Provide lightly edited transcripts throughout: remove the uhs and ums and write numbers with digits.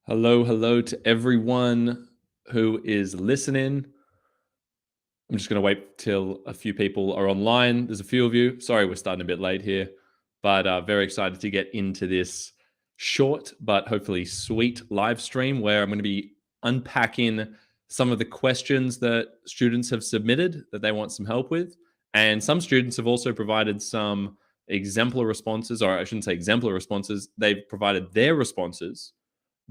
Hello to everyone who is listening. I'm just going to wait till a few people are online. There's a few of you. Sorry, we're starting a bit late here, but very excited to get into this short but hopefully sweet live stream where I'm going to be unpacking some of the questions that students have submitted that they want some help with. And some students have also provided some exemplar responses, or I shouldn't say exemplar responses. They've provided their responses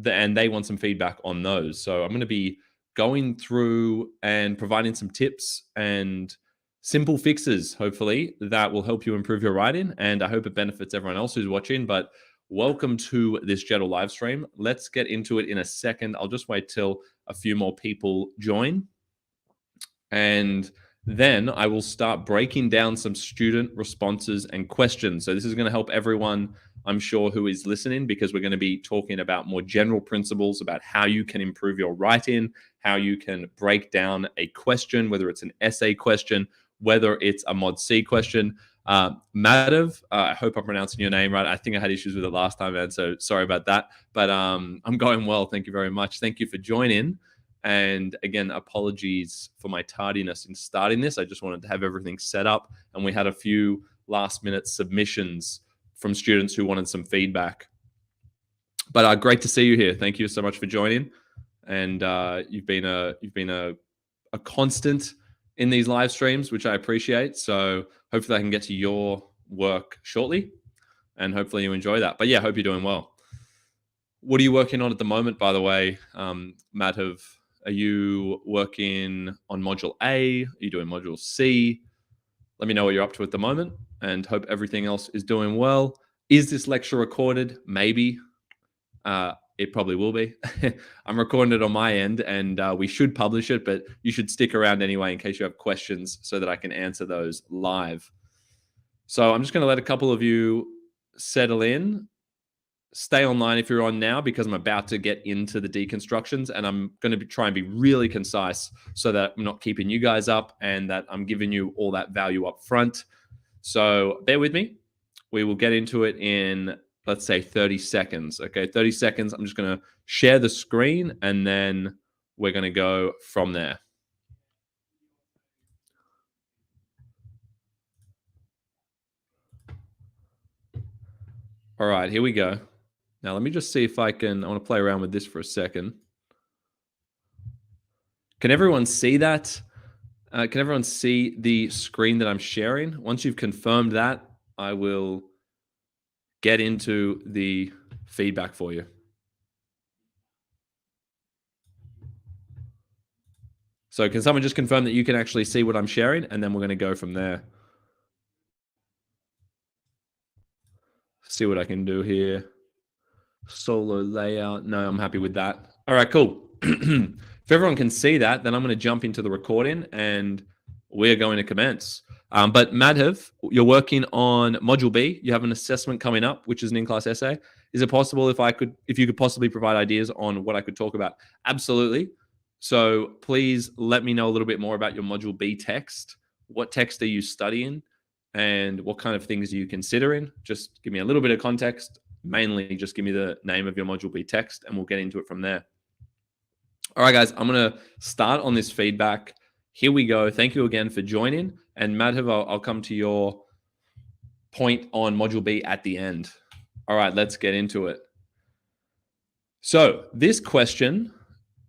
and they want some feedback on those. So I'm going to be going through and providing some tips and simple fixes, hopefully, that will help you improve your writing. And I hope it benefits everyone else who's watching. But welcome to this Jettle live stream. Let's get into it in a second. I'll just wait till a few more people join. And then I will start breaking down some student responses and questions. So this is going to help everyone, I'm sure, who is listening, because we're going to be talking about more general principles about how you can improve your writing, how you can break down a question, whether it's an essay question, whether it's a Mod C question. Madhav, I hope I'm pronouncing your name right. I think I had issues with it last time, man, so sorry about that. But I'm going well. Thank you very much. Thank you for joining. And again, apologies for my tardiness in starting this. I just wanted to have everything set up. And we had a few last minute submissions from students who wanted some feedback. But great to see you here. Thank you so much for joining. And you've been a constant in these live streams, which I appreciate. So hopefully I can get to your work shortly. And hopefully you enjoy that. But yeah, hope you're doing well. What are you working on at the moment, by the way, Madhav? Are you working on Module A? Are you doing Module C? Let me know what you're up to at the moment and hope everything else is doing well. Is this lecture recorded? Maybe. It probably will be. I'm recording it on my end and we should publish it, but you should stick around anyway in case you have questions so that I can answer those live. So I'm just going to let a couple of you settle in. Stay online if you're on now, because I'm about to get into the deconstructions and I'm going to try and be really concise so that I'm not keeping you guys up and that I'm giving you all that value up front. So bear with me. We will get into it in, let's say, 30 seconds. Okay, 30 seconds. I'm just going to share the screen and then we're going to go from there. All right, here we go. Now, let me just see if I want to play around with this for a second. Can everyone see that? Can everyone see the screen that I'm sharing? Once you've confirmed that, I will get into the feedback for you. So can someone just confirm that you can actually see what I'm sharing? And then we're going to go from there. See what I can do here. Solo layout. No, I'm happy with that. All right, cool. If everyone can see that, then I'm going to jump into the recording and we're going to commence. But Madhav, you're working on Module B. You have an assessment coming up, which is an in-class essay. Is it possible if you could possibly provide ideas on what I could talk about? Absolutely. So please let me know a little bit more about your Module B text. What text are you studying? And what kind of things are you considering? Just give me a little bit of context. Mainly just give me the name of your Module B text and we'll get into it from there. All right, guys, I'm going to start on this feedback. Here we go. Thank you again for joining. And Madhav, I'll come to your point on Module B at the end. All right, let's get into it. So this question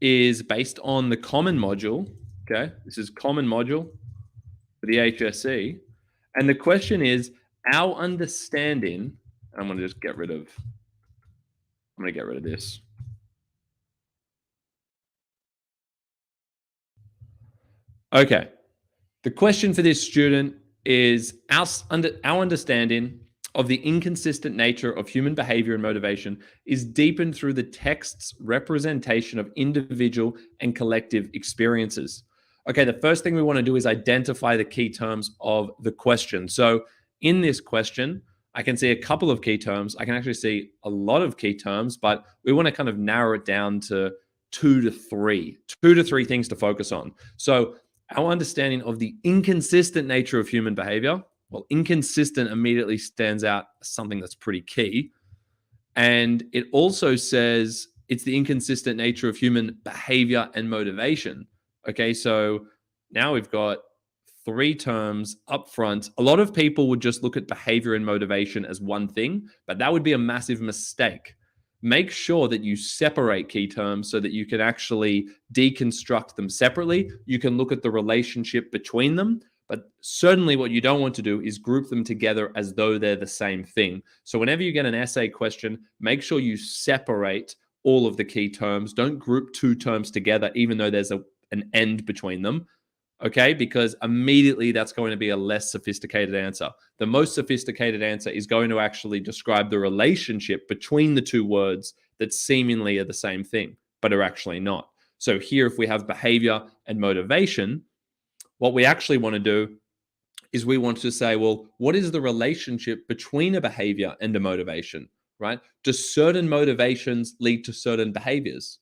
is based on the common module. Okay, this is common module for the HSC. And the question is, our understanding, I'm going to just get rid of this. Okay. The question for this student is our understanding of the inconsistent nature of human behavior and motivation is deepened through the text's representation of individual and collective experiences. Okay, the first thing we want to do is identify the key terms of the question. So in this question, I can see a couple of key terms. I can actually see a lot of key terms, but we want to kind of narrow it down to two to three things to focus on. So our understanding of the inconsistent nature of human behavior, well, inconsistent immediately stands out as something that's pretty key. And it also says It's the inconsistent nature of human behavior and motivation. Okay, so now we've got 3 terms up front. A lot of people would just look at behavior and motivation as one thing, but that would be a massive mistake. Make sure that you separate key terms so that you can actually deconstruct them separately. You can look at the relationship between them, but certainly what you don't want to do is group them together as though they're the same thing. So whenever you get an essay question, make sure you separate all of the key terms. Don't group 2 terms together, even though there's an end between them. Okay, because immediately that's going to be a less sophisticated answer. The most sophisticated answer is going to actually describe the relationship between the 2 words that seemingly are the same thing, but are actually not. So here, if we have behavior and motivation, what we actually want to do is we want to say, well, what is the relationship between a behavior and a motivation, right? Do certain motivations lead to certain behaviors?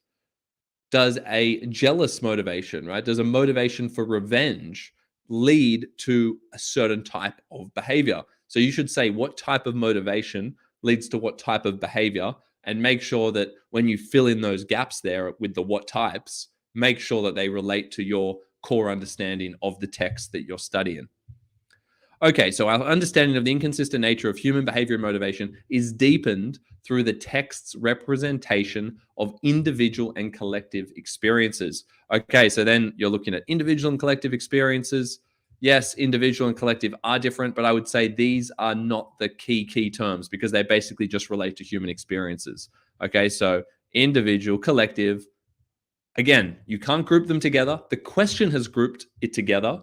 Does a jealous motivation, right? Does a motivation for revenge lead to a certain type of behavior? So you should say what type of motivation leads to what type of behavior, and make sure that when you fill in those gaps there with the what types, make sure that they relate to your core understanding of the text that you're studying. Okay, so our understanding of the inconsistent nature of human behavior and motivation is deepened through the text's representation of individual and collective experiences. Okay, so then you're looking at individual and collective experiences. Yes, individual and collective are different, but I would say these are not the key terms because they basically just relate to human experiences. Okay, so individual, collective. Again, you can't group them together. The question has grouped it together.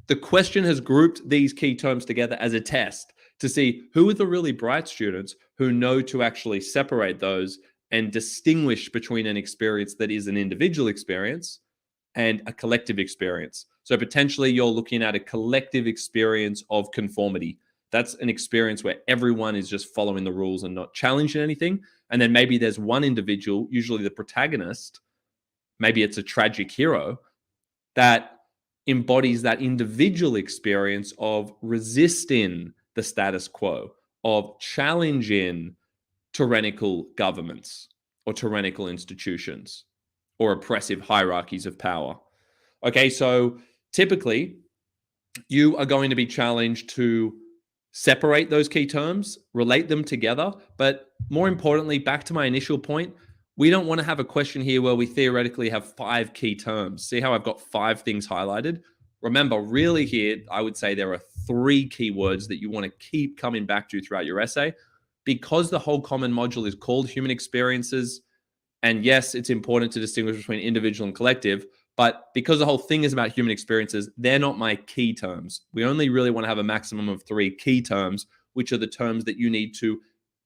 The question has grouped these key terms together as a test to see who are the really bright students who know to actually separate those and distinguish between an experience that is an individual experience and a collective experience. So potentially you're looking at a collective experience of conformity. That's an experience where everyone is just following the rules and not challenging anything. And then maybe there's one individual, usually the protagonist, maybe it's a tragic hero, that embodies that individual experience of resisting the status quo, of challenging tyrannical governments or tyrannical institutions or oppressive hierarchies of power. Okay, so typically you are going to be challenged to separate those key terms, relate them together, but more importantly, back to my initial point, we don't want to have a question here where we theoretically have 5 key terms. See how I've got 5 things highlighted? Remember, really here, I would say there are 3 keywords that you want to keep coming back to throughout your essay. Because the whole common module is called human experiences, and yes, it's important to distinguish between individual and collective, but because the whole thing is about human experiences, they're not my key terms. We only really want to have a maximum of 3 key terms, which are the terms that you need to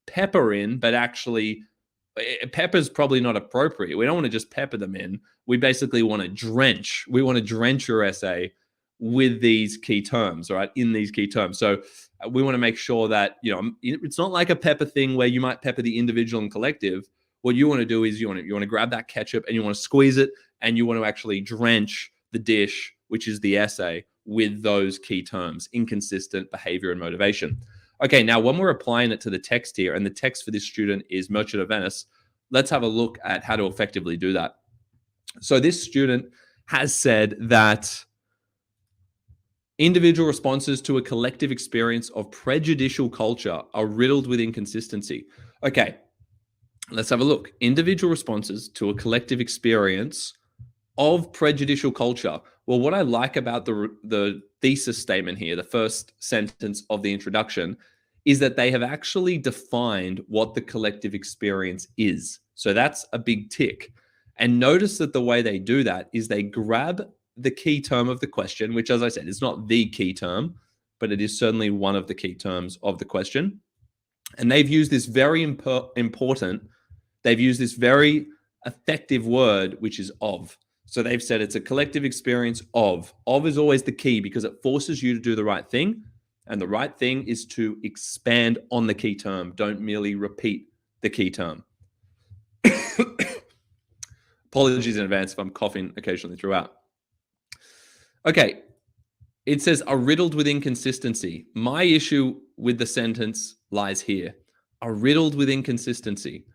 pepper in, but actually pepper's probably not appropriate. We don't want to just pepper them in. We basically want to drench. We want to drench your essay with these key terms, right? In these key terms. So we want to make sure that, it's not like a pepper thing where you might pepper the individual and collective. What you want to do is you want to grab that ketchup and you want to squeeze it and you want to actually drench the dish, which is the essay, with those key terms: inconsistent behavior and motivation. Okay, now when we're applying it to the text here, and the text for this student is Merchant of Venice, let's have a look at how to effectively do that. So this student has said that individual responses to a collective experience of prejudicial culture are riddled with inconsistency. Okay, let's have a look. Individual responses to a collective experience of prejudicial culture. Well, what I like about the thesis statement here, the first sentence of the introduction, is that they have actually defined what the collective experience is. So that's a big tick. And notice that the way they do that is they grab the key term of the question, which, as I said, is not the key term, but it is certainly one of the key terms of the question. And they've used this very they've used this very effective word, which is of. So they've said it's a collective experience of. Of is always the key because it forces you to do the right thing. And the right thing is to expand on the key term. Don't merely repeat the key term. Apologies in advance if I'm coughing occasionally throughout. Okay, it says are riddled with inconsistency. My issue with the sentence lies here. Are riddled with inconsistency.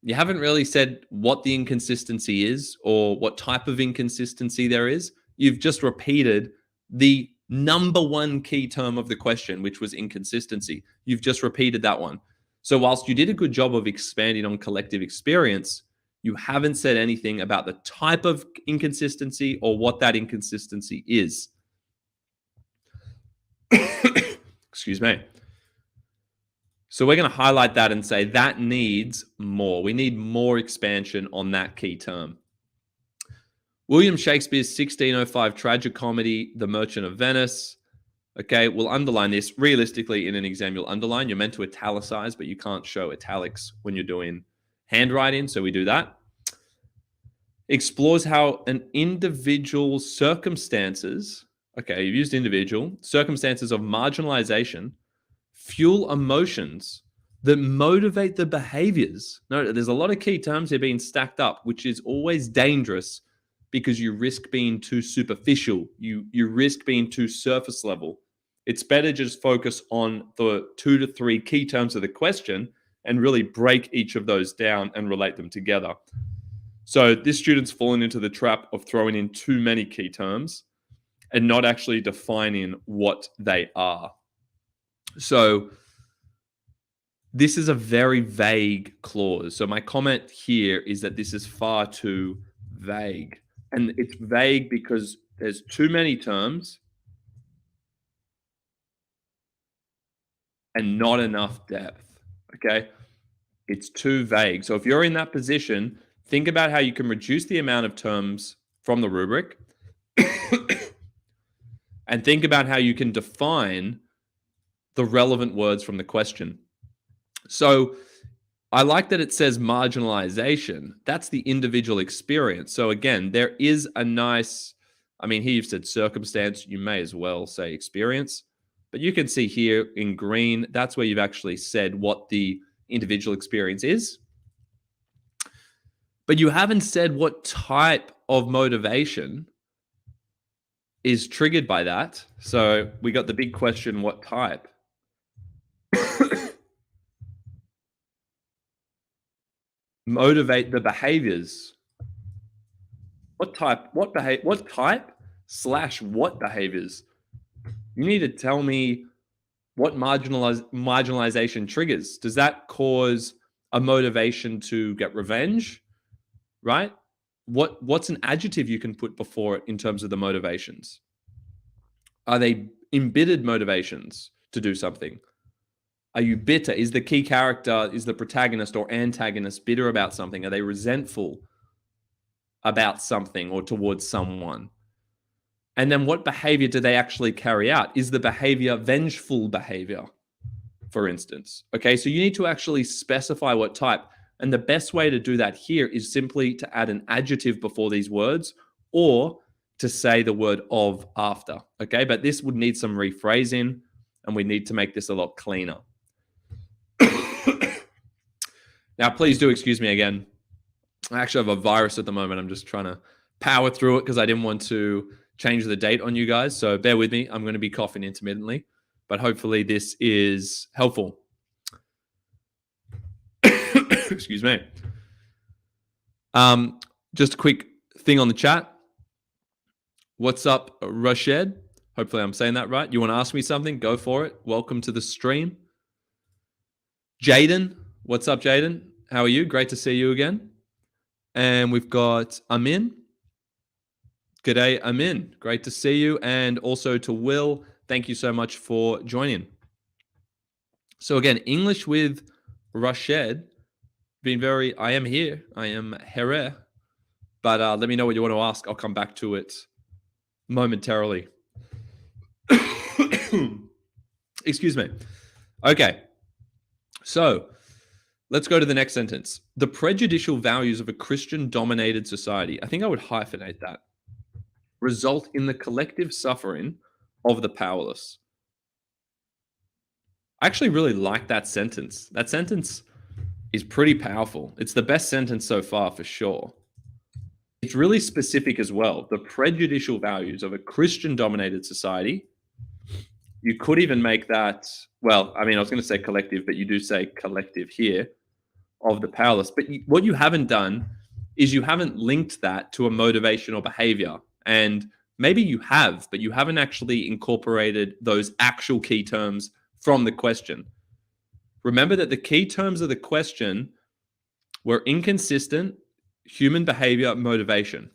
You haven't really said what the inconsistency is or what type of inconsistency there is. You've just repeated the number one key term of the question, which was inconsistency. You've just repeated that one. So, whilst you did a good job of expanding on collective experience, you haven't said anything about the type of inconsistency or what that inconsistency is. Excuse me. So we're going to highlight that and say that needs more. We need more expansion on that key term. William Shakespeare's 1605 tragicomedy, The Merchant of Venice. Okay, we'll underline this. Realistically, in an exam, you'll underline. You're meant to italicize, but you can't show italics when you're doing handwriting, so we do that. Explores how an individual's circumstances, okay, you've used individual, circumstances of marginalization fuel emotions that motivate the behaviors. No, there's a lot of key terms here being stacked up, which is always dangerous because you risk being too superficial. You risk being too surface level. It's better just focus on the 2 to 3 key terms of the question and really break each of those down and relate them together. So this student's fallen into the trap of throwing in too many key terms and not actually defining what they are. So this is a very vague clause. So my comment here is that this is far too vague. And it's vague because there's too many terms and not enough depth, okay? It's too vague. So if you're in that position, think about how you can reduce the amount of terms from the rubric and think about how you can define the relevant words from the question. So I like that it says marginalization. That's the individual experience. So again, there is a nice, here you've said circumstance, you may as well say experience, but you can see here in green, that's where you've actually said what the individual experience is. But you haven't said what type of motivation is triggered by that. So we got the big question, what type? Motivate the behaviors. What type / what behaviors? You need to tell me what marginalization triggers. Does that cause a motivation to get revenge? Right? What's an adjective you can put before it in terms of the motivations? Are they embittered motivations to do something? Are you bitter? Is the key character, is the protagonist or antagonist bitter about something? Are they resentful about something or towards someone? And then what behavior do they actually carry out? Is the behavior vengeful behavior, for instance? Okay, so you need to actually specify what type. And the best way to do that here is simply to add an adjective before these words or to say the word of after. Okay, but this would need some rephrasing and we need to make this a lot cleaner. Now, please do excuse me again. I actually have a virus at the moment. I'm just trying to power through it because I didn't want to change the date on you guys. So bear with me. I'm going to be coughing intermittently, but hopefully this is helpful. Excuse me. Just a quick thing on the chat. What's up, Rashid? Hopefully I'm saying that right. You want to ask me something? Go for it. Welcome to the stream. Jaden. What's up, Jaden? How are you? Great to see you again. And we've got Amin. G'day, Amin. Great to see you. And also to Will, thank you so much for joining. So again, English with Rashid. I am here. I am here. But let me know what you want to ask. I'll come back to it momentarily. Excuse me. Okay. So let's go to the next sentence. The prejudicial values of a Christian-dominated society, I think I would hyphenate that, result in the collective suffering of the powerless. I actually really like that sentence. That sentence is pretty powerful. It's the best sentence so far for sure. It's really specific as well. The prejudicial values of a Christian-dominated society. You could even make that, well, I was going to say collective, but you do say collective here. of the powerless. But what you haven't done is you haven't linked that to a motivation or behavior. And maybe you have, but you haven't actually incorporated those actual key terms from the question. Remember that the key terms of the question were inconsistent, human behavior, motivation.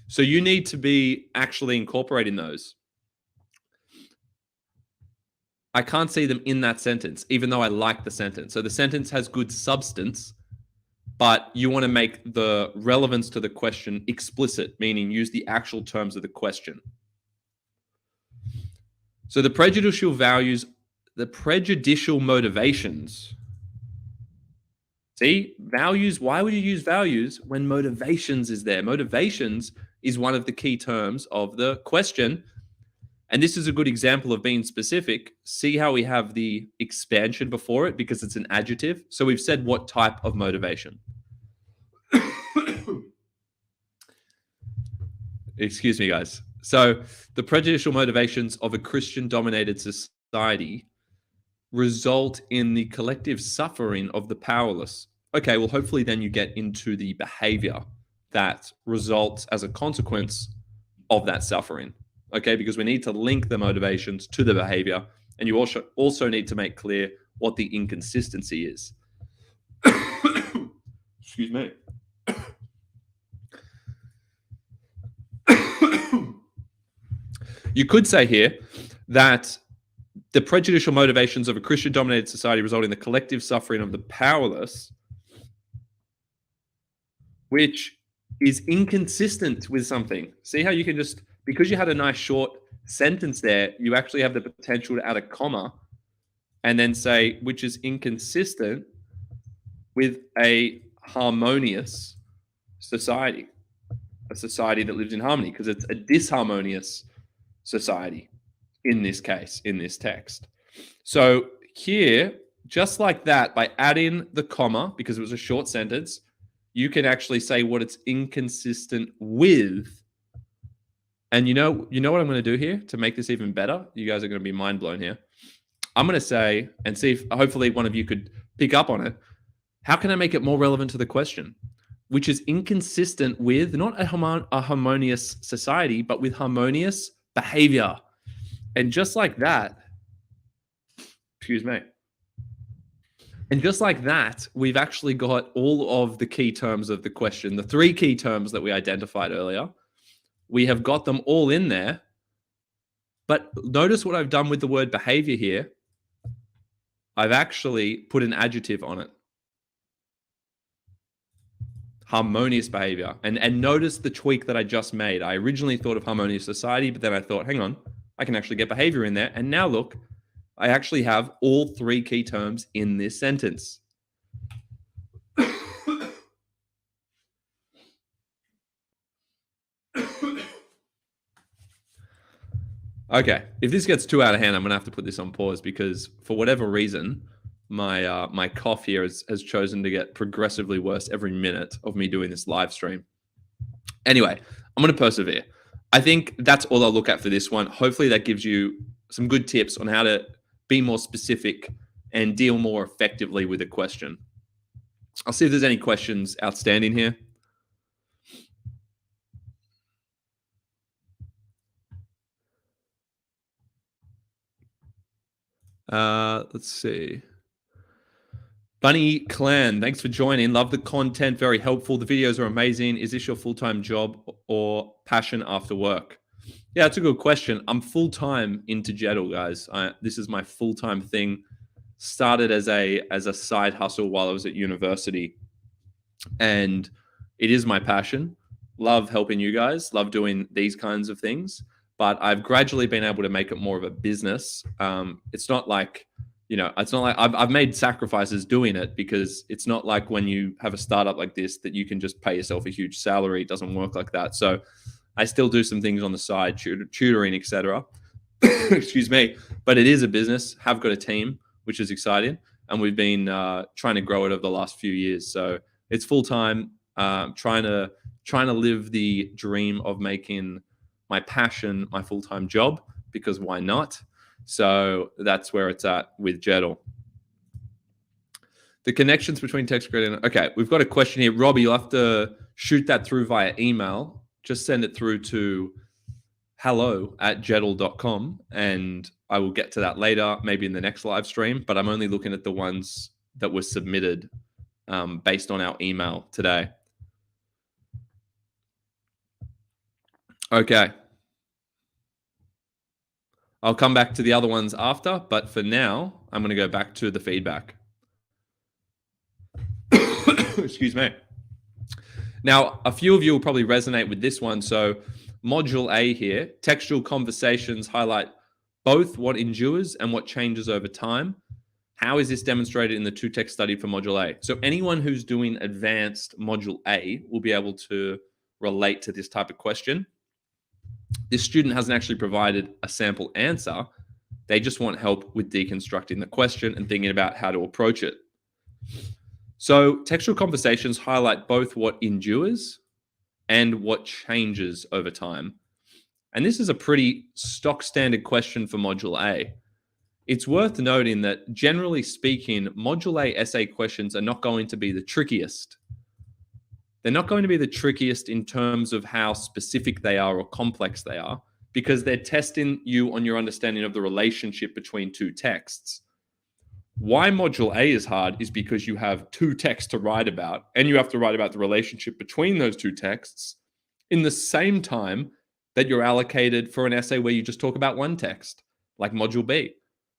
So you need to be actually incorporating those. I can't see them in that sentence, even though I like the sentence. So the sentence has good substance, but you want to make the relevance to the question explicit, meaning use the actual terms of the question. So the prejudicial values, the prejudicial motivations. See, values, why would you use values when motivations is there? Motivations is one of the key terms of the question. And this is a good example of being specific. See how we have the expansion before it because it's an adjective. So we've said what type of motivation. Excuse me, guys. So the prejudicial motivations of a Christian-dominated society result in the collective suffering of the powerless. Okay, well, hopefully then you get into the behavior that results as a consequence of that suffering. Okay, because we need to link the motivations to the behavior, and you also need to make clear what the inconsistency is. Excuse me. You could say here that the prejudicial motivations of a Christian-dominated society result in the collective suffering of the powerless, which is inconsistent with something. See how you can just, because you had a nice short sentence there, you actually have the potential to add a comma and then say, which is inconsistent with a harmonious society, a society that lives in harmony, because it's a disharmonious society in this case, in this text. So here, just like that, by adding the comma, because it was a short sentence, you can actually say what it's inconsistent with. And you know what I'm going to do here to make this even better? You guys are going to be mind blown here. I'm going to say, and see if hopefully one of you could pick up on it. How can I make it more relevant to the question? Which is inconsistent with not a harmonious society, but with harmonious behavior. And just like that, excuse me. And just like that, we've actually got all of the key terms of the question, the 3 key terms that we identified earlier. We have got them all in there. But notice what I've done with the word behavior here. I've actually put an adjective on it. Harmonious behavior. And notice the tweak that I just made. I originally thought of harmonious society, but then I thought, hang on, I can actually get behavior in there. And now look, I actually have all 3 key terms in this sentence. Okay, if this gets too out of hand, I'm going to have to put this on pause because for whatever reason, my cough here has chosen to get progressively worse every minute of me doing this live stream. Anyway, I'm going to persevere. I think that's all I'll look at for this one. Hopefully that gives you some good tips on how to be more specific and deal more effectively with a question. I'll see if there's any questions outstanding here. Let's see. Bunny Clan, thanks for joining. Love the content, very helpful. The videos are amazing. Is this your full-time job or passion after work? Yeah, that's a good question. I'm full-time into Jettle, guys. This is my full-time thing. Started as a side hustle while I was at university. And it is my passion. Love helping you guys. Love doing these kinds of things. But I've gradually been able to make it more of a business. It's not like, it's not like I've made sacrifices doing it because it's not like when you have a startup like this that you can just pay yourself a huge salary. It doesn't work like that. So I still do some things on the side, tutoring, etc. Excuse me. But it is a business. Have got a team, which is exciting. And we've been trying to grow it over the last few years. So it's full time, trying to live the dream of making my passion my full-time job, because why not? So that's where it's at with Jettle. The connections between text gradient. Okay, we've got a question here. Robbie, you'll have to shoot that through via email. Just send it through to hello@jedl.com and I will get to that later, maybe in the next live stream, but I'm only looking at the ones that were submitted based on our email today. Okay. I'll come back to the other ones after, but for now, I'm going to go back to the feedback. Excuse me. Now, a few of you will probably resonate with this one. So Module A here, textual conversations highlight both what endures and what changes over time. How is this demonstrated in the two text study for Module A? So anyone who's doing advanced Module A will be able to relate to this type of question. This student hasn't actually provided a sample answer. They just want help with deconstructing the question and thinking about how to approach it. So textual conversations highlight both what endures and what changes over time. And this is a pretty stock standard question for Module A. It's worth noting that generally speaking, Module A essay questions are not going to be the trickiest. They're not going to be the trickiest in terms of how specific they are or complex they are, because they're testing you on your understanding of the relationship between two texts. Why Module A is hard is because you have two texts to write about, and you have to write about the relationship between those two texts in the same time that you're allocated for an essay where you just talk about one text, like Module B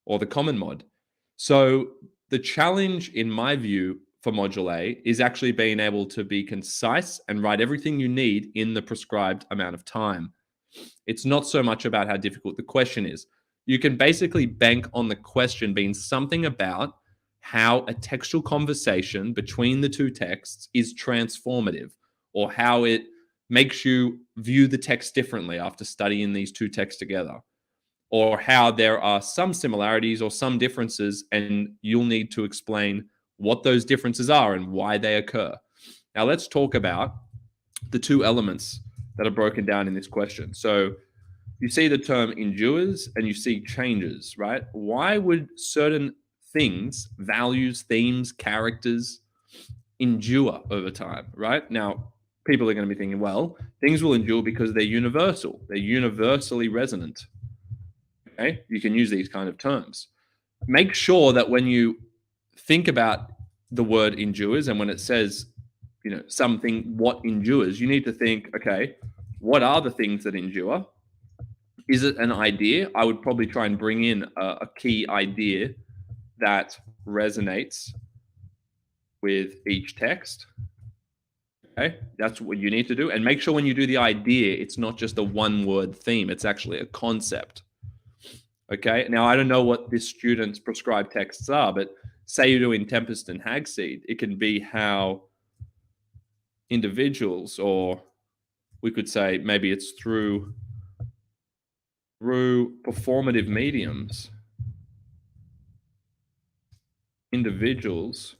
or the Common Mod. So the challenge, in my view, for Module A is actually being able to be concise and write everything you need in the prescribed amount of time. It's not so much about how difficult the question is. You can basically bank on the question being something about how a textual conversation between the two texts is transformative, or how it makes you view the text differently after studying these two texts together, or how there are some similarities or some differences, and you'll need to explain what those differences are and why they occur. Now, let's talk about the two elements that are broken down in this question. So you see the term endures and you see changes, right? Why would certain things, values, themes, characters endure over time, right? Now, people are going to be thinking, well, things will endure because they're universal. They're universally resonant. Okay? You can use these kind of terms. Make sure that when you think about the word endures and when it says, something, what endures, you need to think, okay, what are the things that endure? Is it an idea? I would probably try and bring in a key idea that resonates with each text. Okay, that's what you need to do. And make sure when you do the idea, it's not just a one-word theme. It's actually a concept. Okay, now I don't know what this student's prescribed texts are, but say you're doing Tempest and Hagseed, it can be how individuals, or we could say maybe it's through performative mediums, individuals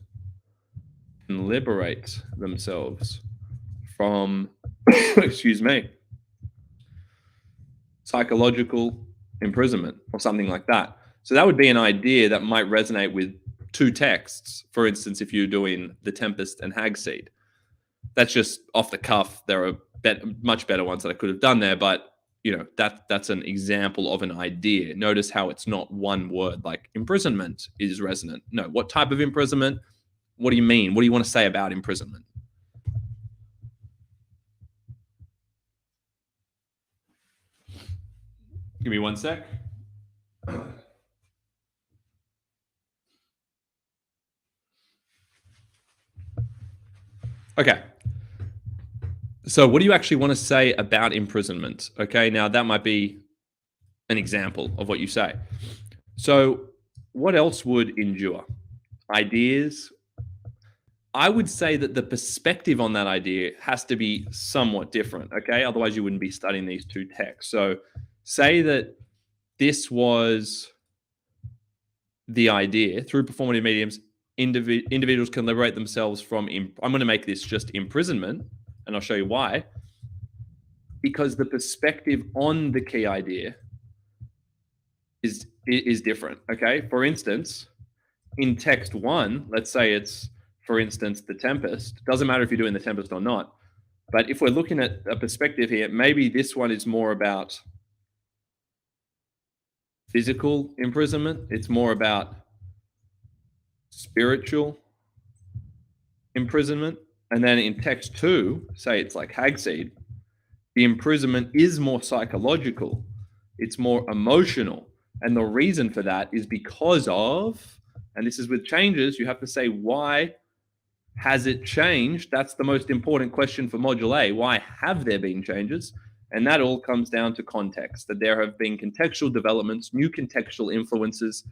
can liberate themselves from, excuse me, psychological imprisonment or something like that. So that would be an idea that might resonate with two texts. For instance, if you're doing The Tempest and Hagseed, that's just off the cuff. There are much better ones that I could have done there, but that's an example of an idea. Notice how it's not one word, like imprisonment is resonant. No, what type of imprisonment? What do you mean? What do you want to say about imprisonment? Give me one sec. Okay. So what do you actually want to say about imprisonment? Okay, now that might be an example of what you say. So what else would endure? Ideas. I would say that the perspective on that idea has to be somewhat different, okay? Otherwise you wouldn't be studying these two texts. So say that this was the idea. Through performative mediums, individuals can liberate themselves from, I'm going to make this just imprisonment, and I'll show you why. Because the perspective on the key idea is different, okay? For instance, in text one, let's say it's, for instance, The Tempest. Doesn't matter if you're doing The Tempest or not. But if we're looking at a perspective here, maybe this one is more about physical imprisonment. It's more about spiritual imprisonment. And then in text two, say it's like Hagseed, the imprisonment is more psychological. It's more emotional. And the reason for that is because of, and this is with changes, you have to say, why has it changed? That's the most important question for Module A. Why have there been changes? And that all comes down to context, that there have been contextual developments, new contextual influences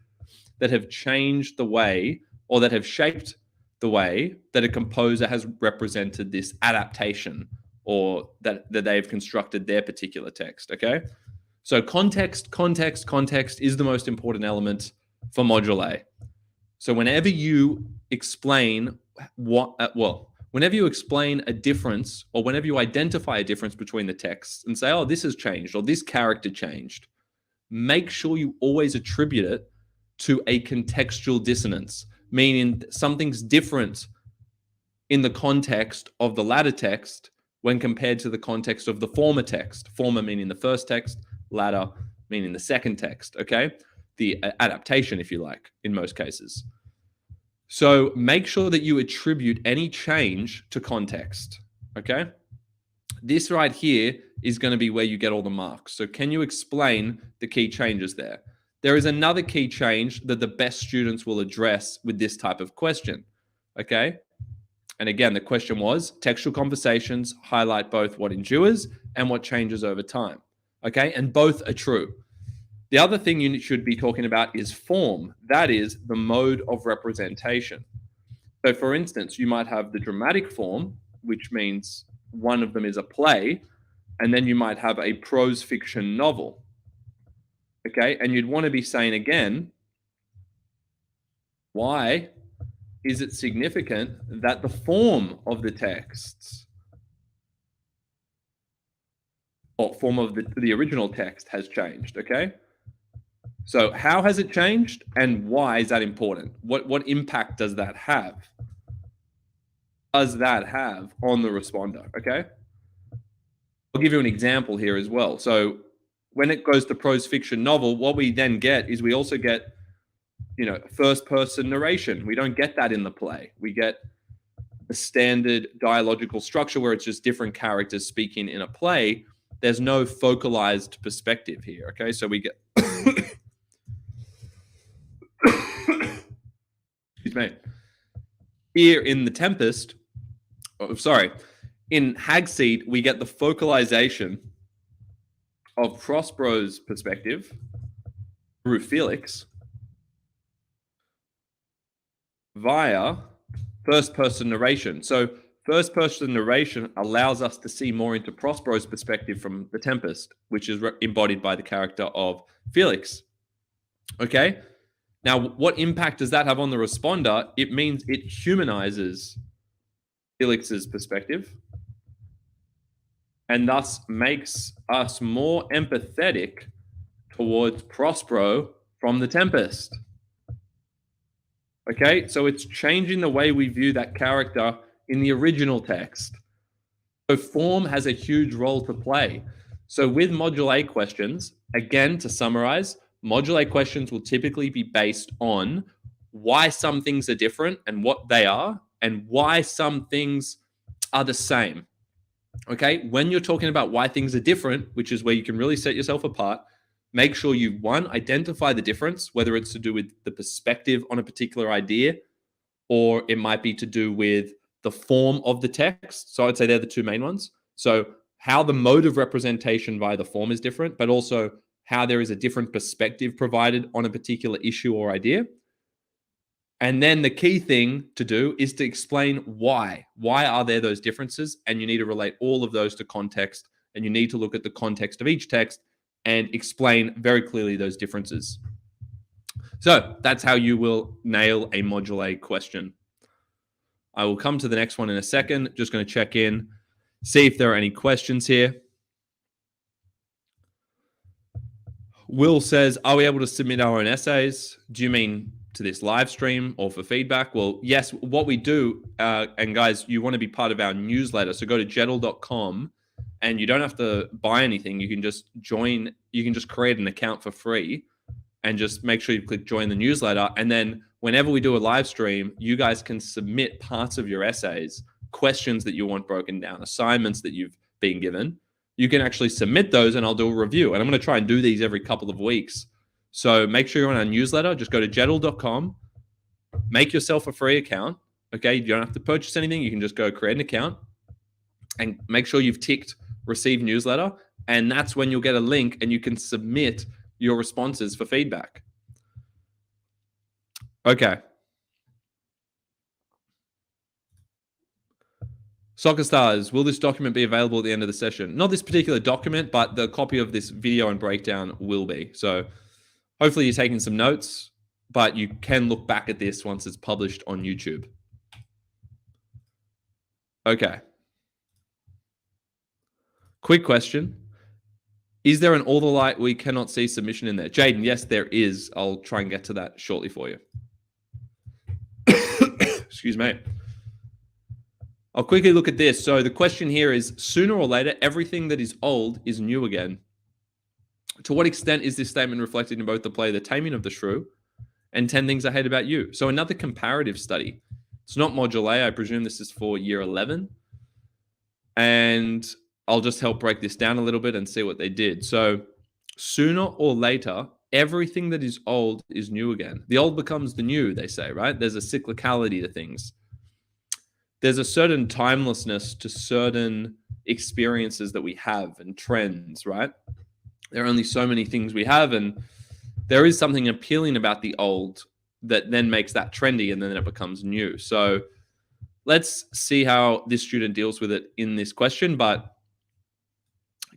that have changed the way, or that have shaped the way that a composer has represented this adaptation, or that they've constructed their particular text, okay? So context is the most important element for Module A. So whenever you explain whenever you explain a difference, or whenever you identify a difference between the texts and say, oh, this has changed, or this character changed, make sure you always attribute it to a contextual dissonance, meaning something's different in the context of the latter text when compared to the context of the former text. Former meaning the first text, latter meaning the second text, okay? The adaptation, if you like, in most cases. So make sure that you attribute any change to context, okay? This right here is going to be where you get all the marks. So can you explain the key changes there? There is another key change that the best students will address with this type of question, okay? And again, the question was, textual conversations highlight both what endures and what changes over time, okay? And both are true. The other thing you should be talking about is form. That is the mode of representation. So for instance, you might have the dramatic form, which means one of them is a play, and then you might have a prose fiction novel. Okay, and you'd want to be saying again, why is it significant that the form of the texts, or form of the original text has changed, okay? So how has it changed, and why is that important? What impact does that have? On the responder, okay? I'll give you an example here as well. So when it goes to prose fiction novel, what we then get is we also get, first person narration. We don't get that in the play. We get a standard dialogical structure where it's just different characters speaking in a play. There's no focalized perspective here, okay? So we get... Excuse me. Here in The Tempest, in Hagseed, we get the focalization of Prospero's perspective through Felix via first-person narration. So first-person narration allows us to see more into Prospero's perspective from The Tempest, which is embodied by the character of Felix. Okay? Now, what impact does that have on the responder? It means it humanizes Felix's perspective and thus makes us more empathetic towards Prospero from The Tempest. Okay, so it's changing the way we view that character in the original text. So form has a huge role to play. So with Module A questions, again, to summarize, Module A questions will typically be based on why some things are different and what they are, and why some things are the same. Okay, when you're talking about why things are different, which is where you can really set yourself apart, make sure you, one, identify the difference, whether it's to do with the perspective on a particular idea, or it might be to do with the form of the text. So I'd say they're the two main ones. So how the mode of representation via the form is different, but also how there is a different perspective provided on a particular issue or idea. And then the key thing to do is to explain why. Why are there those differences? And you need to relate all of those to context, and you need to look at the context of each text and explain very clearly those differences. So that's how you will nail a Module A question. I will come to the next one in a second. Just going to check in, see if there are any questions here. Will says, are we able to submit our own essays? Do you mean to this live stream or for feedback? Well, yes, what we do, and guys, you want to be part of our newsletter. So go to jettle.com and you don't have to buy anything. You can just join, you can just create an account for free and just make sure you click join the newsletter. And then whenever we do a live stream, you guys can submit parts of your essays, questions that you want broken down, assignments that you've been given. You can actually submit those and I'll do a review. And I'm going to try and do these every couple of weeks. So make sure you're on our newsletter. Just go to jettle.com, make yourself a free account. Okay, you don't have to purchase anything. You can just go create an account and make sure you've ticked receive newsletter. And that's when you'll get a link and you can submit your responses for feedback. Okay. Soccer Stars, will this document be available at the end of the session? Not this particular document, but the copy of this video and breakdown will be. So hopefully you're taking some notes, but you can look back at this once it's published on YouTube. Okay. Quick question. Is there an all the light we cannot see submission in there? Jaden, yes, there is. I'll try and get to that shortly for you. Excuse me. I'll quickly look at this. So the question here is, sooner or later, everything that is old is new again. To what extent is this statement reflected in both the play The Taming of the Shrew and 10 Things I Hate About You? So another comparative study. It's not Module A. I presume this is for year 11. And I'll just help break this down a little bit and see what they did. So sooner or later, everything that is old is new again. The old becomes the new, they say, right? There's a cyclicality to things. There's a certain timelessness to certain experiences that we have and trends, right? There are only so many things we have, and there is something appealing about the old that then makes that trendy, and then it becomes new. So let's see how this student deals with it in this question. But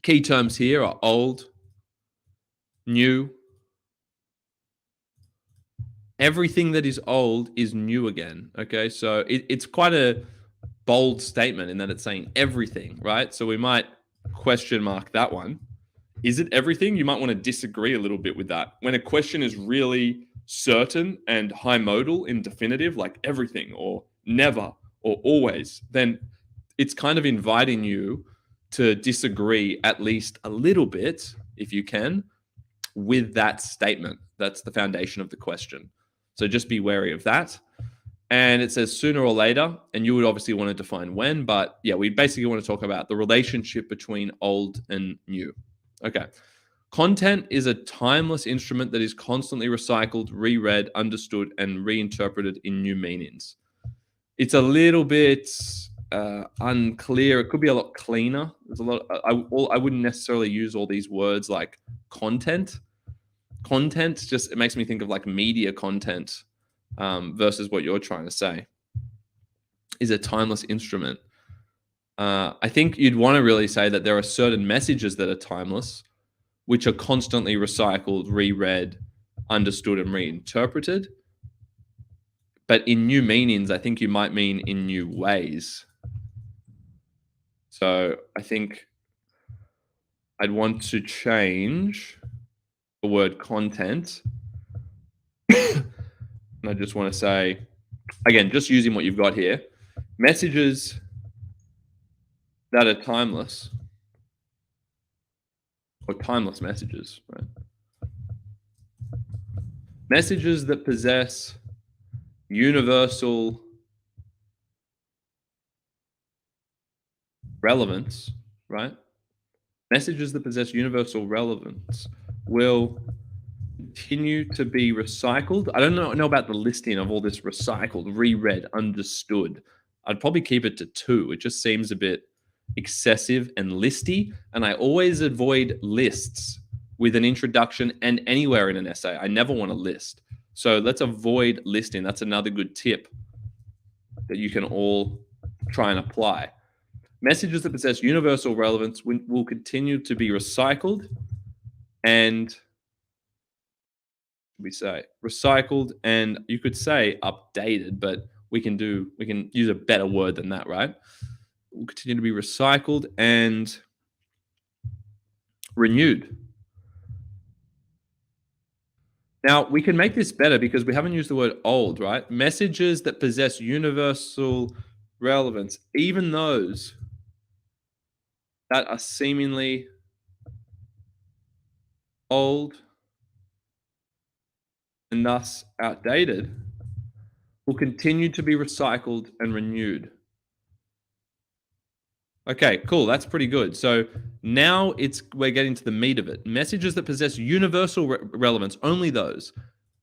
key terms here are old, new. Everything that is old is new again. Okay, so it's quite a bold statement in that it's saying everything, right? So we might question mark that one. Is it everything? You might want to disagree a little bit with that. When a question is really certain and high modal in definitive, like everything or never or always, then it's kind of inviting you to disagree at least a little bit, if you can, with that statement. That's the foundation of the question. So just be wary of that. And it says sooner or later, and you would obviously want to define when, but yeah, we basically want to talk about the relationship between old and new. Okay. Content is a timeless instrument that is constantly recycled, reread, understood, and reinterpreted in new meanings. It's a little bit unclear. It could be a lot cleaner. There's a lot. I wouldn't necessarily use all these words like content. Content just, it makes me think of like media content versus what you're trying to say. Is a timeless instrument. I think you'd want to really say that there are certain messages that are timeless, which are constantly recycled, reread, understood, and reinterpreted. But in new meanings, I think you might mean in new ways. So I think I'd want to change the word content. And I just want to say, again, just using what you've got here, messages that are timeless, or timeless messages, right? Messages that possess universal relevance, right? Messages that possess universal relevance will continue to be recycled. I don't know about the listing of all this recycled, reread, understood. I'd probably keep it to 2. It just seems a bit excessive and listy. And I always avoid lists with an introduction and anywhere in an essay. I never want to list. So let's avoid listing. That's another good tip that you can all try and apply. Messages that possess universal relevance will continue to be recycled and we say recycled, and you could say updated, but we can use a better word than that, right? Will continue to be recycled and renewed. Now, we can make this better because we haven't used the word old, right? Messages that possess universal relevance, even those that are seemingly old and thus outdated, will continue to be recycled and renewed. Okay, cool. That's pretty good. So now we're getting to the meat of it. Messages that possess universal relevance, only those.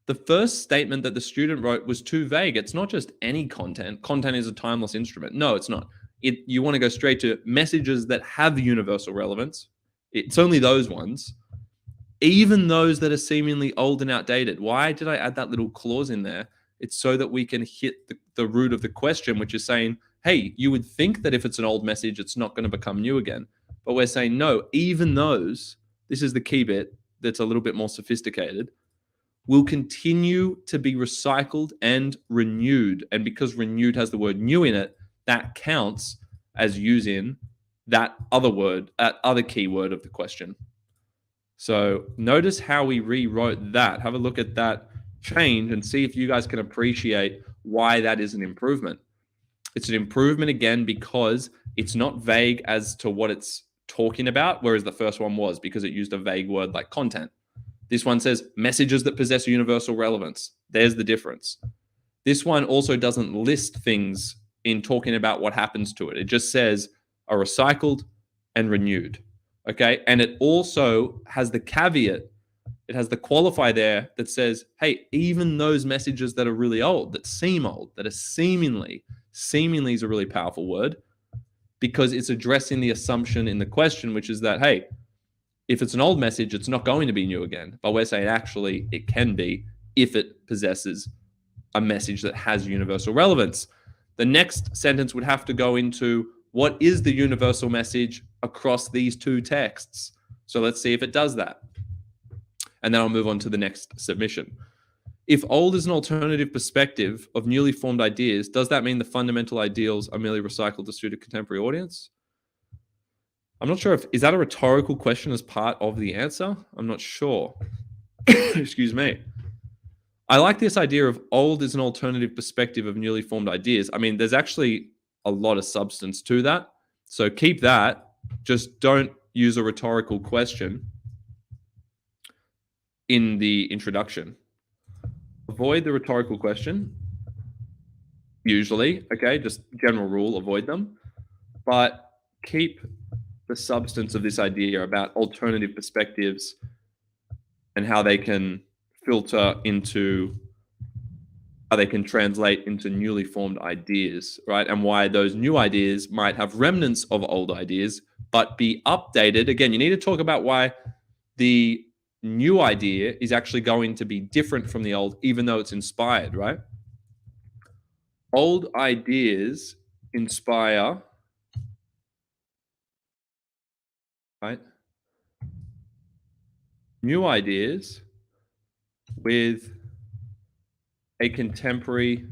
The first statement that the student wrote was too vague. It's not just any content. Content is a timeless instrument. No, it's not. You want to go straight to messages that have universal relevance. It's only those ones, even those that are seemingly old and outdated. Why did I add that little clause in there? It's so that we can hit the root of the question, which is saying, hey, you would think that if it's an old message, it's not going to become new again. But we're saying, no, even those, this is the key bit that's a little bit more sophisticated, will continue to be recycled and renewed. And because renewed has the word new in it, that counts as using that other word, that other keyword of the question. So notice how we rewrote that. Have a look at that change and see if you guys can appreciate why that is an improvement. It's an improvement again because it's not vague as to what it's talking about, whereas the first one was because it used a vague word like content. This one says messages that possess universal relevance. There's the difference. This one also doesn't list things in talking about what happens to it. It just says are recycled and renewed. Okay. And it also has the caveat, it has the qualifier there that says, hey, even those messages that are really old, that seem old, that are seemingly is a really powerful word because it's addressing the assumption in the question, which is that, hey, if it's an old message, it's not going to be new again. But we're saying actually it can be if it possesses a message that has universal relevance. The next sentence would have to go into what is the universal message across these two texts. So let's see if it does that. And then I'll move on to the next submission. If old is an alternative perspective of newly formed ideas, does that mean the fundamental ideals are merely recycled to suit a contemporary audience? I'm not sure is that a rhetorical question as part of the answer? I'm not sure. Excuse me. I like this idea of old is an alternative perspective of newly formed ideas. I mean, there's actually a lot of substance to that. So keep that. Just don't use a rhetorical question in the introduction. Avoid the rhetorical question. Usually, okay, just general rule, avoid them. But keep the substance of this idea about alternative perspectives and how they can filter into, how they can translate into newly formed ideas, right? And why those new ideas might have remnants of old ideas, but be updated. Again, you need to talk about why the new idea is actually going to be different from the old, even though it's inspired, right? Old ideas inspire, right? New ideas with contemporary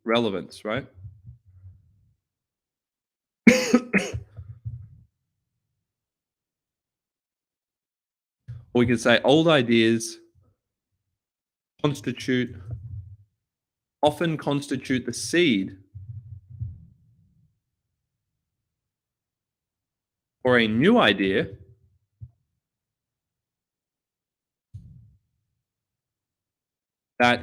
relevance, right? Or we could say old ideas often constitute the seed for a new idea that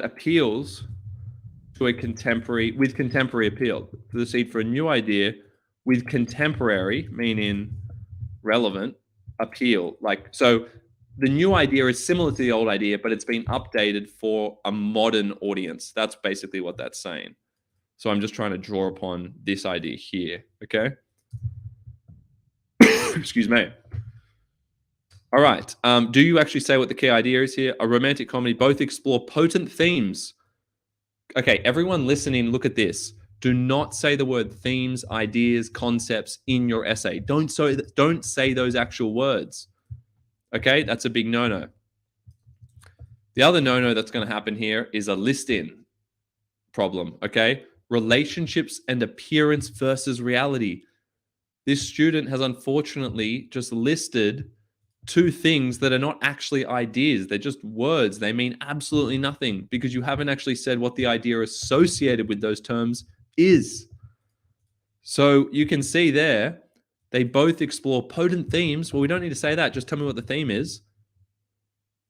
appeals to a contemporary appeal. The seed for a new idea with contemporary, meaning relevant, appeal. So the new idea is similar to the old idea, but it's been updated for a modern audience. That's basically what that's saying. So I'm just trying to draw upon this idea here, okay? Excuse me. All right. Do you actually say what the key idea is here? A romantic comedy both explore potent themes. Okay, everyone listening, look at this. Do not say the word themes, ideas, concepts in your essay. Don't say those actual words. Okay, that's a big no-no. The other no-no that's going to happen here is a list-in problem, okay? Relationships and appearance versus reality. This student has unfortunately just listed two things that are not actually ideas. They're just words. They mean absolutely nothing because you haven't actually said what the idea associated with those terms is. So you can see there, they both explore potent themes. Well, we don't need to say that. Just tell me what the theme is.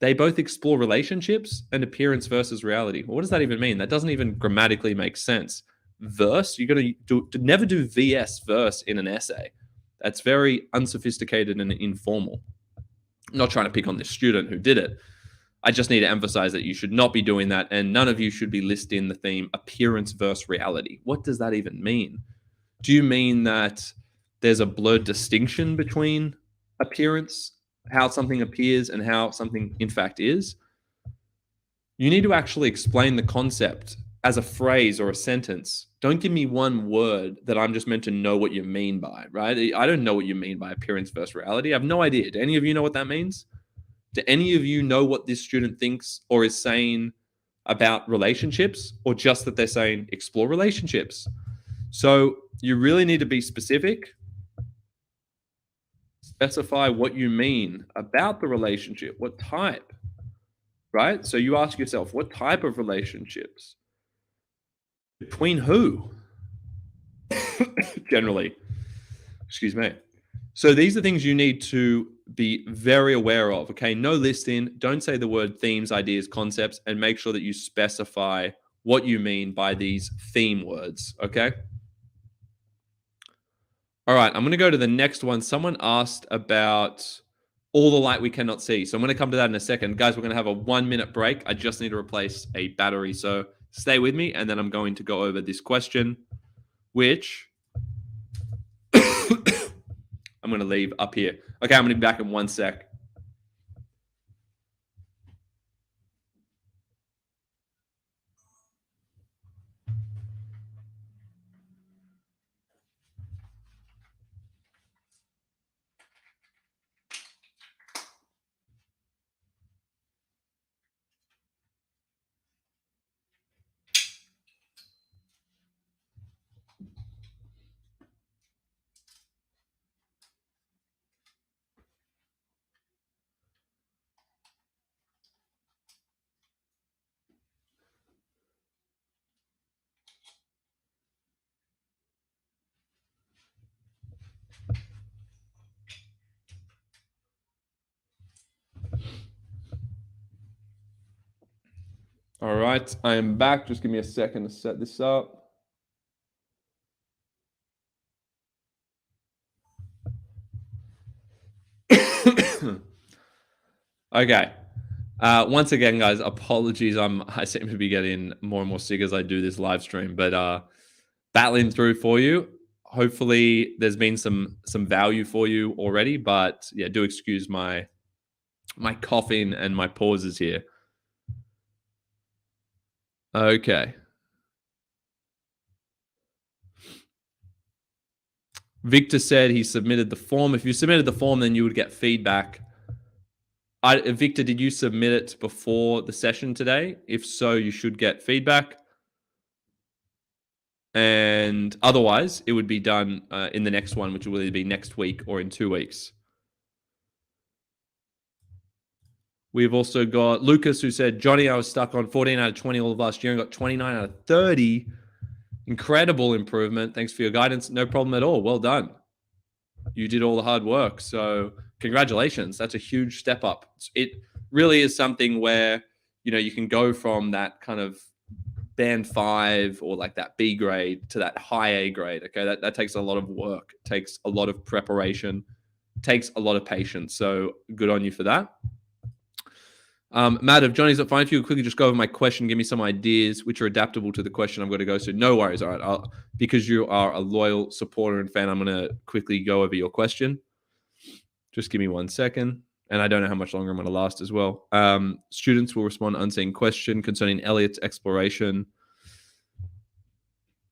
They both explore relationships and appearance versus reality. Well, what does that even mean? That doesn't even grammatically make sense. Verse, you're going to never do VS verse in an essay. That's very unsophisticated and informal. I'm not trying to pick on this student who did it. I just need to emphasize that you should not be doing that, and none of you should be listing the theme appearance versus reality. What does that even mean? Do you mean that there's a blurred distinction between appearance, how something appears, and how something in fact is? You need to actually explain the concept as a phrase or a sentence. Don't give me one word that I'm just meant to know what you mean by, right? I don't know what you mean by appearance versus reality. I have no idea. Do any of you know what that means? Do any of you know what this student thinks or is saying about relationships, or just that they're saying explore relationships? So you really need to be specific, specify what you mean about the relationship, what type, right? So you ask yourself, what type of relationships? Between who? Generally. Excuse me. So these are things you need to be very aware of, okay? No listing, don't say the word themes, ideas, concepts, and make sure that you specify what you mean by these theme words, okay? All right, I'm going to go to the next one. Someone asked about all the light we cannot see. So I'm going to come to that in a second. Guys, we're going to have a 1-minute break. I just need to replace a battery. So stay with me, and then I'm going to go over this question, which I'm going to leave up here. Okay, I'm going to be back in 1 sec. All right, I am back. Just give me a second to set this up. Okay. Once again, guys, apologies. I seem to be getting more and more sick as I do this live stream, but battling through for you. Hopefully, there's been some value for you already. But yeah, do excuse my coughing and my pauses here. Okay. Victor said he submitted the form. If you submitted the form, then you would get feedback. Victor, did you submit it before the session today? If so, you should get feedback. And otherwise, it would be done in the next one, which will either be next week or in 2 weeks. We've also got Lucas, who said, Jonny, I was stuck on 14 out of 20 all of last year and got 29 out of 30. Incredible improvement. Thanks for your guidance. No problem at all. Well done. You did all the hard work. So congratulations. That's a huge step up. It really is something where, you can go from that kind of band 5 or like that B grade to that high A grade. Okay. That takes a lot of work, takes a lot of preparation, takes a lot of patience. So good on you for that. Matt, if Jonny's not fine for you, quickly just go over my question, give me some ideas which are adaptable to the question I'm going to go to. No worries. All right. Because you are a loyal supporter and fan, I'm going to quickly go over your question. Just give me 1 second. And I don't know how much longer I'm going to last as well. Students will respond to unseen question concerning Eliot's exploration.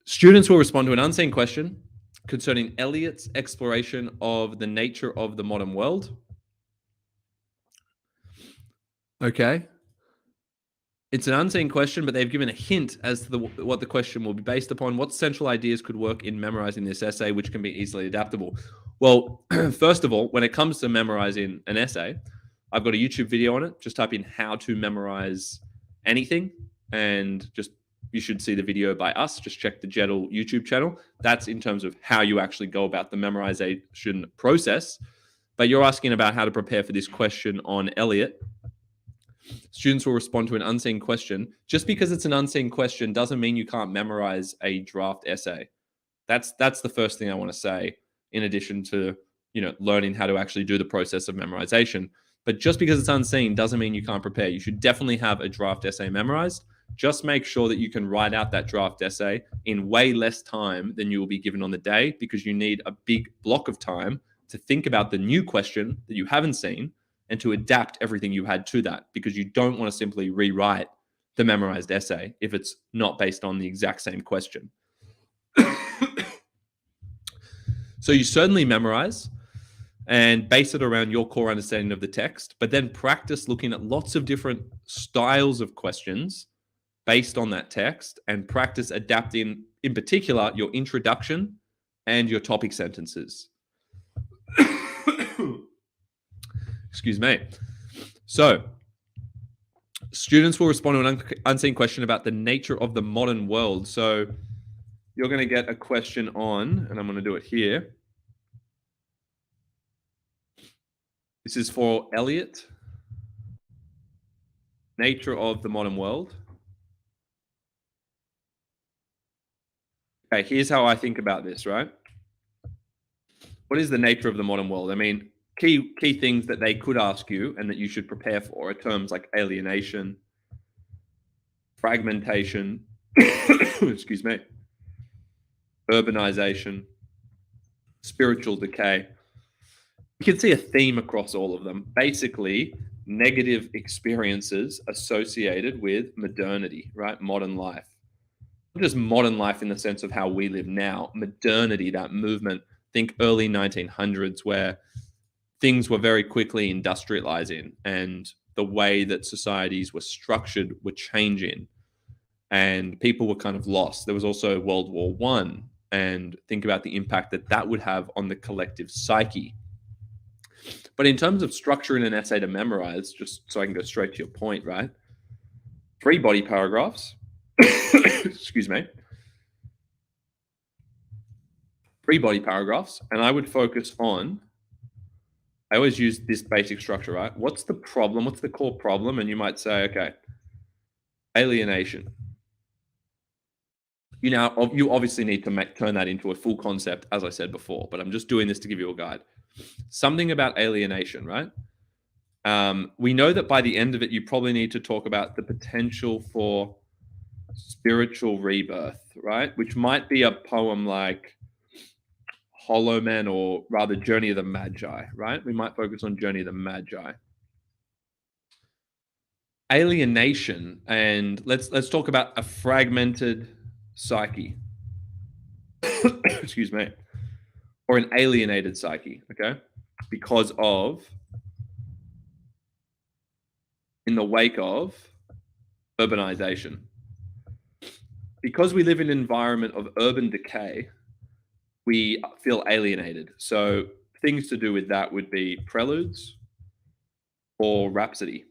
Students will respond to an unseen question concerning Eliot's exploration of the nature of the modern world. Okay. It's an unseen question, but they've given a hint as to what the question will be based upon. What central ideas could work in memorizing this essay, which can be easily adaptable? Well, first of all, when it comes to memorizing an essay, I've got a YouTube video on it. Just type in how to memorize anything, and you should see the video by us. Just check the Jettle YouTube channel. That's in terms of how you actually go about the memorization process. But you're asking about how to prepare for this question on Elliot. Students will respond to an unseen question. Just because it's an unseen question doesn't mean you can't memorize a draft essay. That's the first thing I want to say, in addition to, learning how to actually do the process of memorization. But just because it's unseen doesn't mean you can't prepare. You should definitely have a draft essay memorized. Just make sure that you can write out that draft essay in way less time than you will be given on the day, because you need a big block of time to think about the new question that you haven't seen and to adapt everything you had to that, because you don't want to simply rewrite the memorized essay if it's not based on the exact same question. So you certainly memorize and base it around your core understanding of the text, but then practice looking at lots of different styles of questions based on that text, and practice adapting, in particular, your introduction and your topic sentences. Excuse me. So, students will respond to an unseen question about the nature of the modern world. So, you're going to get a question on, and I'm going to do it here. This is for Elliot. Nature of the modern world. Okay, here's how I think about this, right? What is the nature of the modern world? I mean, key things that they could ask you and that you should prepare for are terms like alienation, fragmentation, excuse me, urbanization, spiritual decay. You can see a theme across all of them. Basically, negative experiences associated with modernity, right? Modern life. Not just modern life in the sense of how we live now. Modernity, that movement, think early 1900s, where things were very quickly industrializing and the way that societies were structured were changing and people were kind of lost. There was also World War I, and think about the impact that would have on the collective psyche. But in terms of structuring an essay to memorize, just so I can go straight to your point, right? 3 body paragraphs. Excuse me. 3 body paragraphs. And I would focus on, I always use this basic structure, right? What's the problem? What's the core problem? And you might say, okay, alienation. You obviously need to turn that into a full concept, as I said before, but I'm just doing this to give you a guide. Something about alienation, right? We know that by the end of it, you probably need to talk about the potential for spiritual rebirth, right? Which might be a poem like Hollow Man, or rather Journey of the Magi, right? We might focus on Journey of the Magi. Alienation, and let's talk about a fragmented psyche. Excuse me. Or an alienated psyche, okay? Because of, in the wake of urbanization. Because we live in an environment of urban decay, we feel alienated. So things to do with that would be preludes or rhapsody.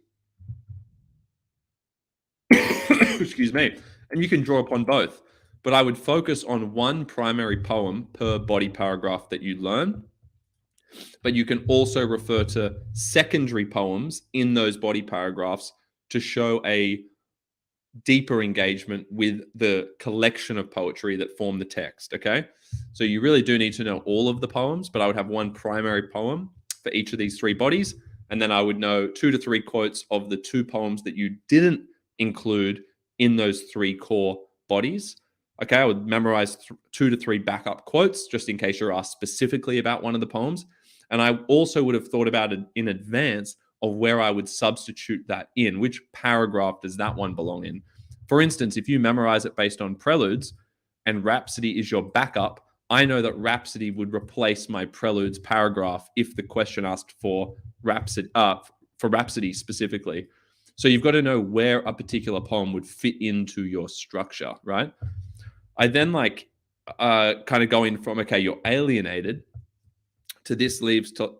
Excuse me. And you can draw upon both, but I would focus on one primary poem per body paragraph that you learn. But you can also refer to secondary poems in those body paragraphs to show a deeper engagement with the collection of poetry that form the text, okay? So you really do need to know all of the poems, but I would have one primary poem for each of these 3 bodies, and then I would know 2 to 3 quotes of the 2 poems that you didn't include in those 3 core bodies. Okay, I would memorize 2 to 3 backup quotes just in case you're asked specifically about one of the poems. And I also would have thought about it in advance of where I would substitute that in. Which paragraph does that one belong in? For instance, if you memorize it based on preludes and Rhapsody is your backup, I know that Rhapsody would replace my preludes paragraph if the question asked for Rhapsody specifically. So you've got to know where a particular poem would fit into your structure, right? I then kind of going from, okay, you're alienated, to this leads to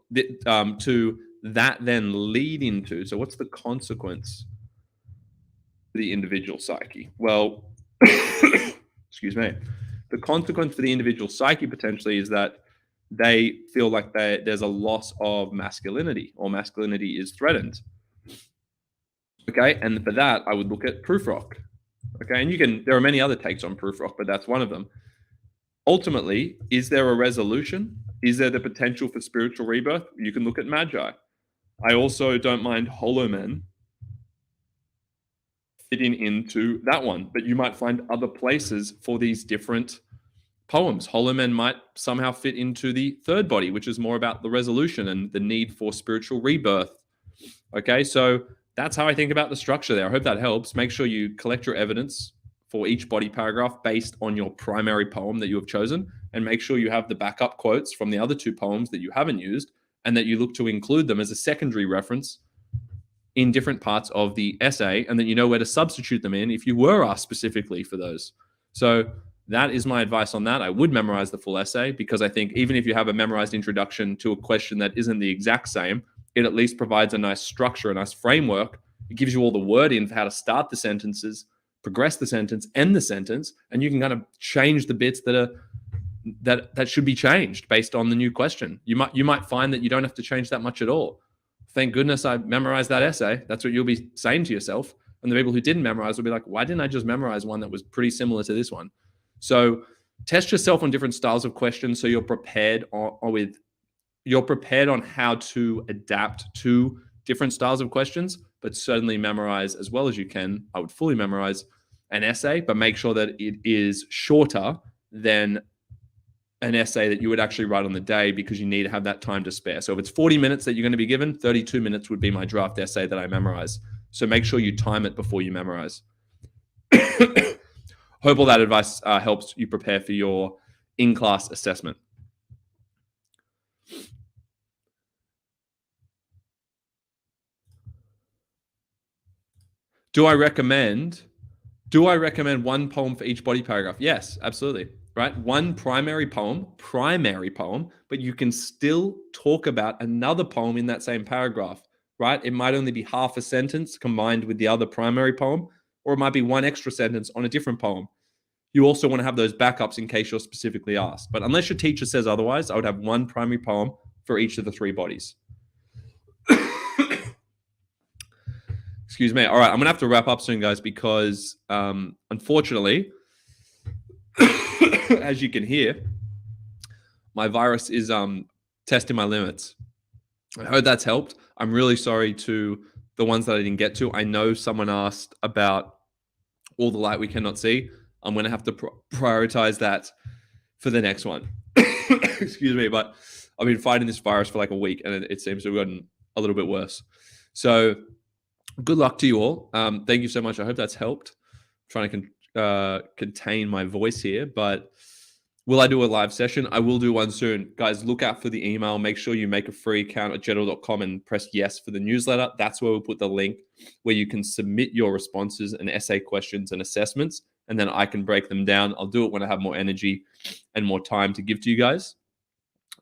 that then lead into, so what's the consequence for the individual psyche? Well, excuse me. The consequence for the individual psyche potentially is that they feel like there's a loss of masculinity, or masculinity is threatened. Okay, and for that, I would look at Prufrock. Okay, and there are many other takes on Prufrock, but that's one of them. Ultimately, is there a resolution? Is there the potential for spiritual rebirth? You can look at Magi. I also don't mind Hollow Men fitting into that one, but you might find other places for these different poems. Hollow Men might somehow fit into the third body, which is more about the resolution and the need for spiritual rebirth. Okay, so that's how I think about the structure there. I hope that helps. Make sure you collect your evidence for each body paragraph based on your primary poem that you have chosen, and make sure you have the backup quotes from the other two poems that you haven't used, and that you look to include them as a secondary reference in different parts of the essay, and that you know where to substitute them in if you were asked specifically for those. So that is my advice on that. I would memorize the full essay, because I think even if you have a memorized introduction to a question that isn't the exact same, it at least provides a nice structure, a nice framework. It gives you all the word in for how to start the sentences, progress the sentence, end the sentence, and you can kind of change the bits that should be changed based on the new question. You might find that you don't have to change that much at all. Thank goodness I memorized that essay. That's what you'll be saying to yourself. And the people who didn't memorize will be like, why didn't I just memorize one that was pretty similar to this one? So test yourself on different styles of questions, so you're prepared on how to adapt to different styles of questions, but certainly memorize as well as you can. I would fully memorize an essay, but make sure that it is shorter than an essay that you would actually write on the day, because you need to have that time to spare. So if it's 40 minutes that you're going to be given, 32 minutes would be my draft essay that I memorize. So make sure you time it before you memorize. Hope all that advice helps you prepare for your in-class assessment. Do I recommend one poem for each body paragraph? Yes, absolutely. Right? One primary poem, but you can still talk about another poem in that same paragraph, right? It might only be half a sentence combined with the other primary poem, or it might be one extra sentence on a different poem. You also want to have those backups in case you're specifically asked. But unless your teacher says otherwise, I would have one primary poem for each of the three bodies. Excuse me. All right, I'm going to have to wrap up soon, guys, because unfortunately, as you can hear, my virus is testing my limits. I hope that's helped. I'm really sorry to the ones that I didn't get to. I know someone asked about all the light we cannot see. I'm going to have to prioritize that for the next one. Excuse me, but I've been fighting this virus for like a week, and it seems to have gotten a little bit worse. So good luck to you all. Thank you so much. I hope that's helped. I'm trying to contain my voice here, but will I do a live session? I will do one soon. Guys, look out for the email. Make sure you make a free account at jedl.com and press yes for the newsletter. That's where we'll put the link where you can submit your responses and essay questions and assessments, and then I can break them down. I'll do it when I have more energy and more time to give to you guys.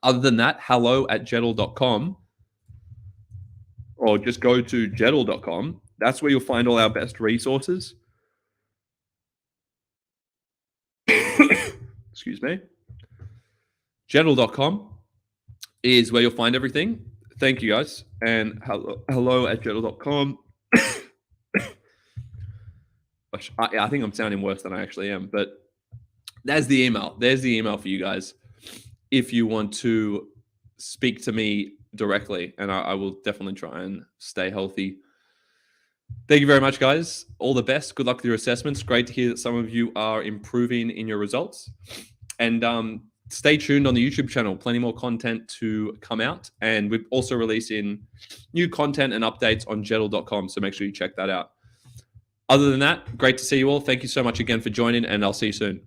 Other than that, hello@jedl.com, or just go to jedl.com. That's where you'll find all our best resources. Excuse me. Jedl.com is where you'll find everything. Thank you, guys. And hello@jedl.com. I think I'm sounding worse than I actually am, but there's the email. There's the email for you guys if you want to speak to me directly, and I will definitely try and stay healthy. Thank you very much, guys. All the best. Good luck with your assessments. Great to hear that some of you are improving in your results. And stay tuned on the YouTube channel. Plenty more content to come out. And we're also releasing new content and updates on jedl.com, so make sure you check that out. Other than that, great to see you all. Thank you so much again for joining, and I'll see you soon.